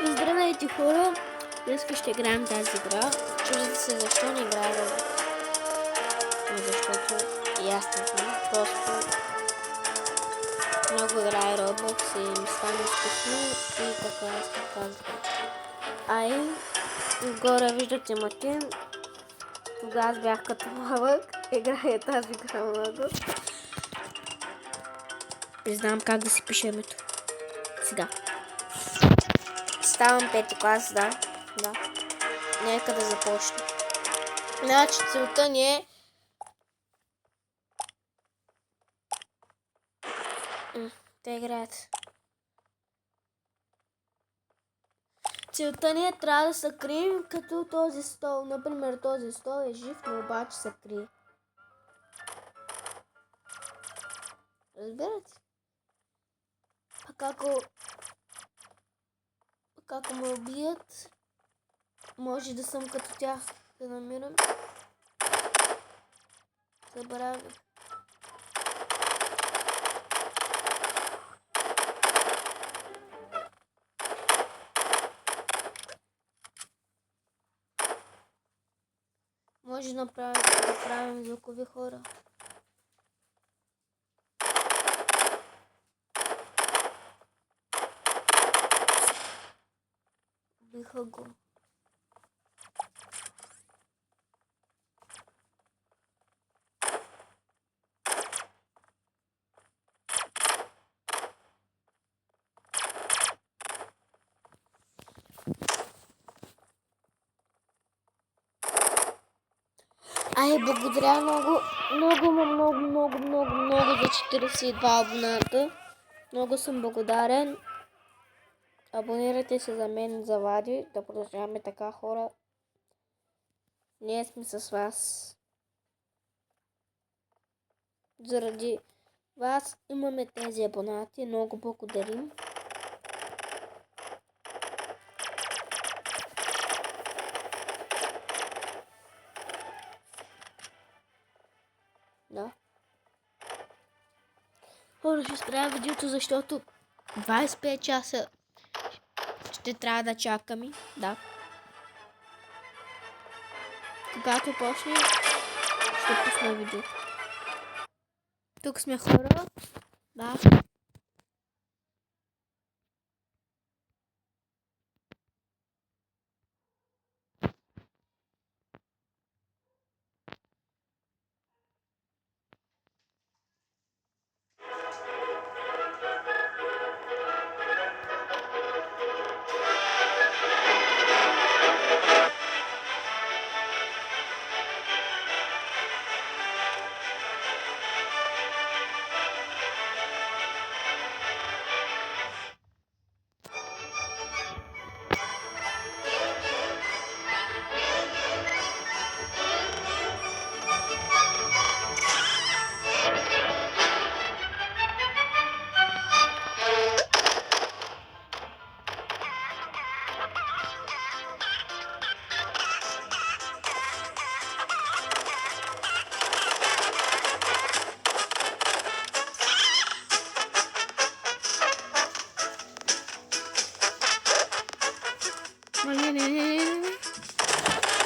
Здравейте, хора! Днес ще играем тази игра. Чуждате се защо не играя Roblox. Защото и аз не знам. Просто много играя Roblox и ми стане скучно и така се казва. Ай, горе виждате Матин. Тогава аз бях като малък. Играя тази игра много. Не знам как да си пише името. Сега. Ставам 5 клас, да. Нека да започне. Значи целта ни е те играят. Целта ни е трябва да се крием като този стол. Например, този стол е жив, но обаче се крие. Разбирате? Пък ако ме убият, може да съм като тях. Да намирам. Забравя. Може да направим звукови хора. Биха го. Ай, благодаря много за 42 абоната. Много съм благодарен. Абонирайте се за мен, за Влади, да продължаваме така, хора. Ние сме с вас. Заради вас имаме тези абонати. Много благодарим. Да. Хора, ще спря видеото, защото 25 часа ще трябва да чакаме. Да. Когато почне, ще пусна видео. Тук сме, хора. Да.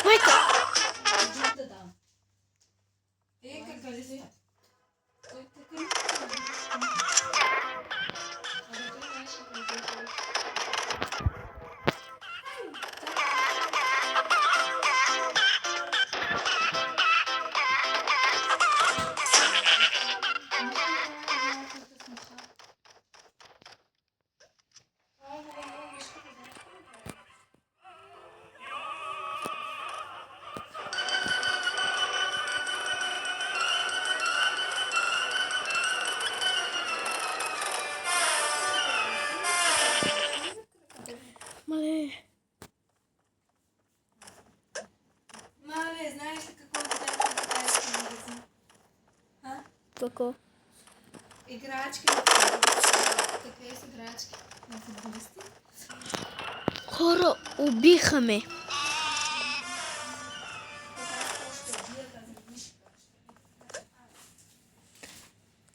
Майка! Мале, знаеш ли какво видях в китайски магазин? Какво? Играчки на футболисти. Такива са играчки на футболисти. Хора, убиха ме.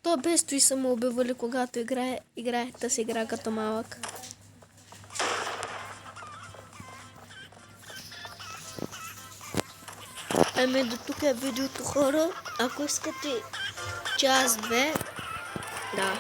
То без той са ме убивали, когато играе тази игра като малък. Ами до тук е видеото, хора. Ако искате час-две, да.